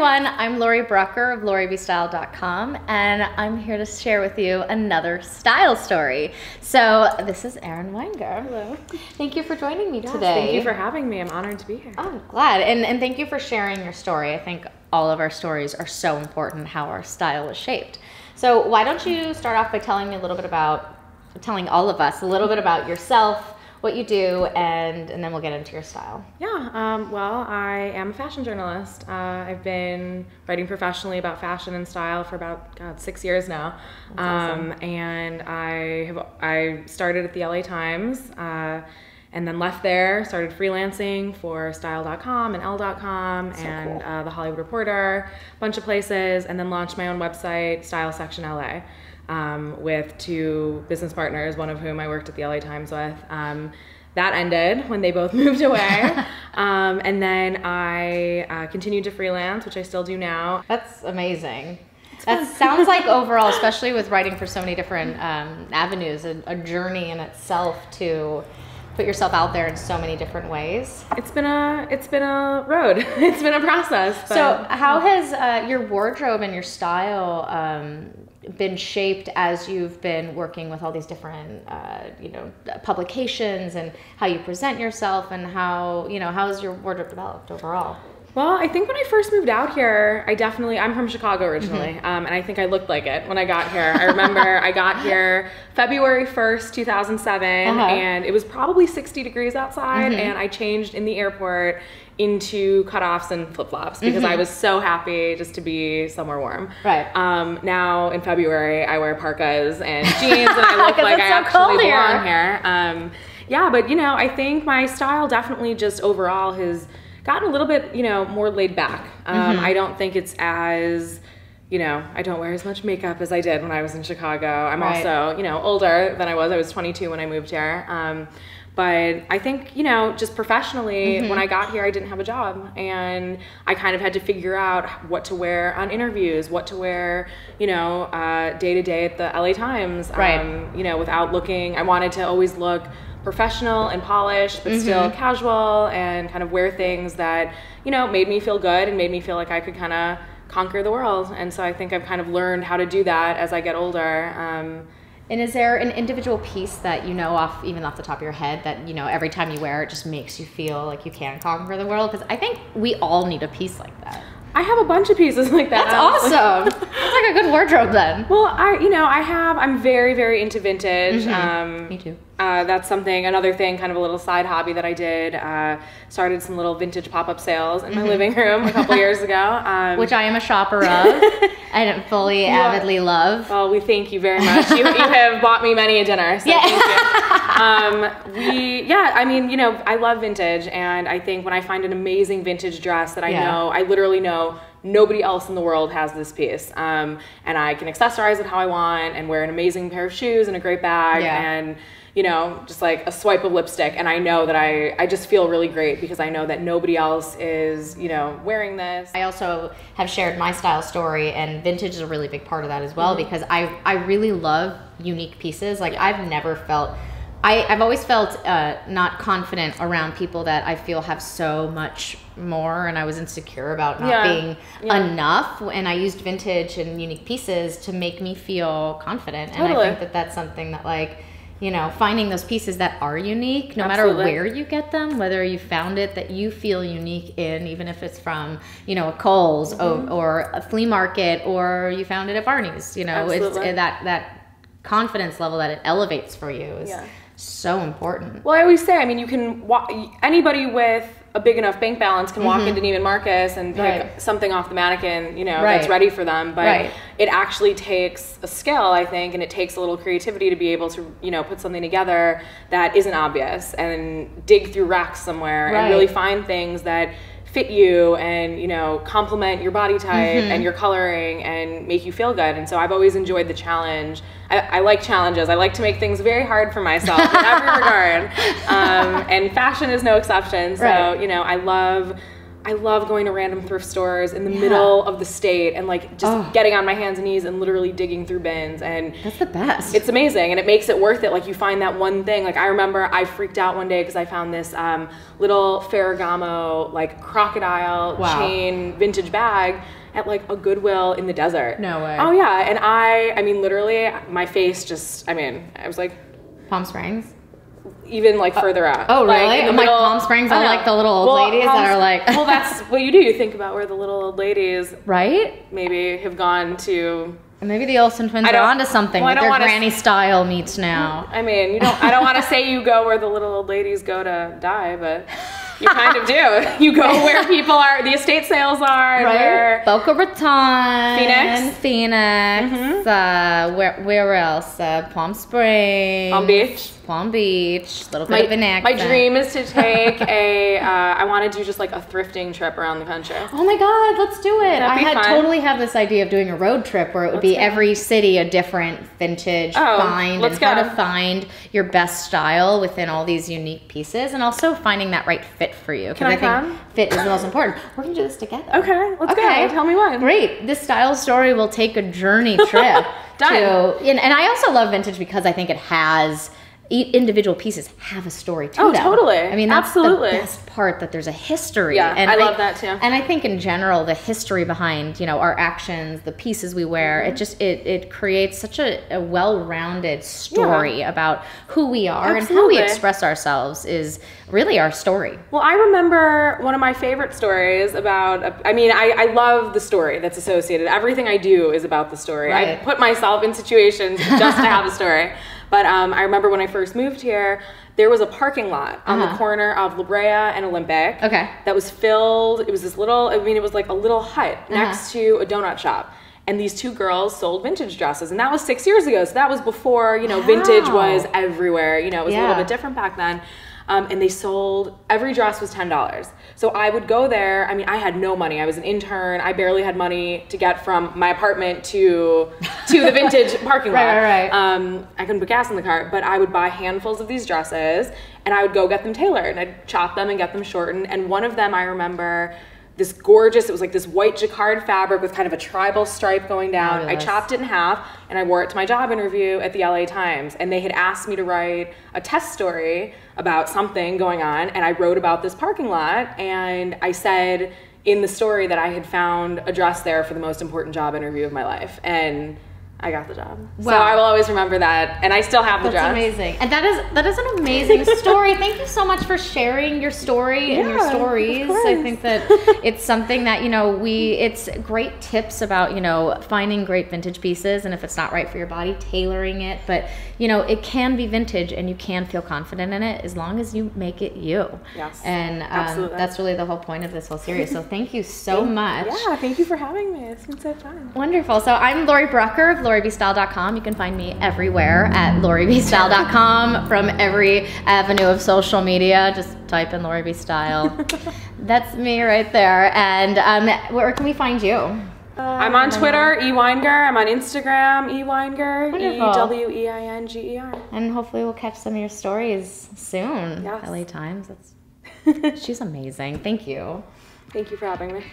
everyone, I'm Laurie Brucker of LaurieBstyle.com, and I'm here to share with you another style story. So this is Erin Weinger. Hello. Thank you for joining me today. Thank you for having me. I'm honored to be here. Oh, glad. And thank you for sharing your story. I think all of our stories are so important, how our style is shaped. So why don't you start off by telling me a little bit about, telling all of us a little bit about yourself, what you do, and then we'll get into your style. Yeah, well, I am a fashion journalist. I've been writing professionally about fashion and style for about 6 years now. That's awesome. And I started at the LA Times and then left there, started freelancing for style.com and Elle.com and The Hollywood Reporter, a bunch of places, and then launched my own website, Style Section LA. With two business partners, one of whom I worked at the LA Times with. That ended when they both moved away. And then I continued to freelance, which I still do now. That's amazing. That sounds like overall, especially with writing for so many different avenues, a journey in itself to put yourself out there in so many different ways. It's been a road. It's been a process. But, so how has your wardrobe and your style been shaped as you've been working with all these different publications, and how you present yourself, and how has your wardrobe developed overall? Well, I think when I first moved out here, I'm from Chicago originally, and I think I looked like it when I got here. I remember I got here February 1st, 2007, and it was probably 60 degrees outside, and I changed in the airport into cutoffs and flip-flops because I was so happy just to be somewhere warm. Right. Now in February, I wear parkas and jeans, and I look like I actually belong here. Yeah, but I think my style definitely just overall has gotten a little bit, more laid back. I don't think it's as, I don't wear as much makeup as I did when I was in Chicago. I'm also, older than I was. I was 22 when I moved here. But I think, just professionally, when I got here, I didn't have a job, and I kind of had to figure out what to wear on interviews, what to wear, day to day at the LA Times, without looking. I wanted to always look professional and polished, but still casual, and kind of wear things that, made me feel good and made me feel like I could kind of conquer the world. And so I think I've kind of learned how to do that as I get older. And is there an individual piece that even off the top of your head, that every time you wear it just makes you feel like you can conquer the world? Because I think we all need a piece like that. I have a bunch of pieces like that. That's awesome. That's like a good wardrobe then. Well, I'm very, very into vintage. Me too. That's another thing, kind of a little side hobby that I did. Started some little vintage pop-up sales in my living room a couple years ago. Which I am a shopper of and fully, avidly love. Well, we thank you very much. You have bought me many a dinner, so thank you. I love vintage, and I think when I find an amazing vintage dress that I literally know nobody else in the world has this piece, and I can accessorize it how I want, and wear an amazing pair of shoes and a great bag, and just like a swipe of lipstick, and I know that I just feel really great because I know that nobody else is, wearing this. I also have shared my style story, and vintage is a really big part of that as well, because I really love unique pieces. Like I've always felt not confident around people that I feel have so much more, and I was insecure about not being enough, and I used vintage and unique pieces to make me feel confident. And I think that that's something that, like, finding those pieces that are unique, no matter where you get them, whether you found it that you feel unique in, even if it's from, a Kohl's or a flea market, or you found it at Barney's, it's that confidence level that it elevates for you is so important. Well, I always say, you can anybody with a big enough bank balance can walk into Neiman Marcus and pick something off the mannequin, that's ready for them. But it actually takes a skill, I think, and it takes a little creativity to be able to, put something together that isn't obvious, and dig through racks somewhere and really find things that fit you and complement your body type and your coloring and make you feel good. And so I've always enjoyed the challenge. I like challenges. I like to make things very hard for myself in every regard, and fashion is no exception. So I love I love going to random thrift stores in the middle of the state and like just getting on my hands and knees and literally digging through bins, and that's the best. It's amazing, and it makes it worth it. Like you find that one thing. Like I remember I freaked out one day because I found this little Ferragamo like crocodile chain vintage bag at like a Goodwill in the desert. No way. Oh yeah, and I mean literally my face just, I was like, Palm Springs? Even like further out. Oh, really? Like, I'm like Palm Springs, I like the little old ladies that are like... well, that's what you do. You think about where the little old ladies... Right? Maybe have gone to... Maybe the Olsen twins are onto something with their granny style meets now. I mean, I don't want to say you go where the little old ladies go to die, but... You kind of do. You go where people are, the estate sales are. Right. Boca Raton. Phoenix. Where else? Palm Springs. Palm Beach. A little bit of an accent. My dream is to take I want to do just like a thrifting trip around the country. Oh my God, let's do it. Totally have this idea of doing a road trip where it would be every city a different vintage find and how to find your best style within all these unique pieces, and also finding that right fit for you. Can I think fit is the most important. We're going to do this together. Okay, let's go. Tell me when. Great. This style story will take a journey trip. And I also love vintage because I think it has... individual pieces have a story to them. Oh, totally. I mean, that's the best part, that there's a history. Yeah, and I love that too. And I think in general, the history behind, our actions, the pieces we wear, it creates such a well-rounded story about who we are and how we express ourselves is really our story. Well, I remember one of my favorite stories about, I love the story that's associated. Everything I do is about the story. Right. I put myself in situations just to have a story. But I remember when I first moved here, there was a parking lot on the corner of La Brea and Olympic that was filled. It was this little, it was like a little hut next to a donut shop. And these two girls sold vintage dresses. And that was 6 years ago. So that was before, vintage was everywhere. It was a little bit different back then. And they sold, every dress was $10. So I would go there. I had no money. I was an intern. I barely had money to get from my apartment to the vintage parking lot. Right. I couldn't put gas in the car, but I would buy handfuls of these dresses and I would go get them tailored, and I'd chop them and get them shortened. And one of them, I remember, this gorgeous, it was like this white jacquard fabric with kind of a tribal stripe going down. I chopped it in half and I wore it to my job interview at the LA Times, and they had asked me to write a test story about something going on, and I wrote about this parking lot, and I said in the story that I had found a dress there for the most important job interview of my life, and I got the job. Wow. So I will always remember that, and I still have the dress. That's amazing. And that is an amazing story. Thank you so much for sharing your story and your stories. I think that it's something that, it's great tips about, finding great vintage pieces, and if it's not right for your body, tailoring it. But, it can be vintage and you can feel confident in it as long as you make it you. Yes. And that's really the whole point of this whole series. So thank you so much. Yeah, thank you for having me. It's been so fun. Wonderful. So I'm Laurie Brucker of LaurieBstyle.com. You can find me everywhere at LaurieBstyle.com from every avenue of social media. Just type in LaurieB Style. That's me right there. And where can we find you? I'm on Twitter, Weinger. I'm on Instagram, Weinger, Weinger. And hopefully we'll catch some of your stories soon. Yes. LA Times. She's amazing. Thank you. Thank you for having me.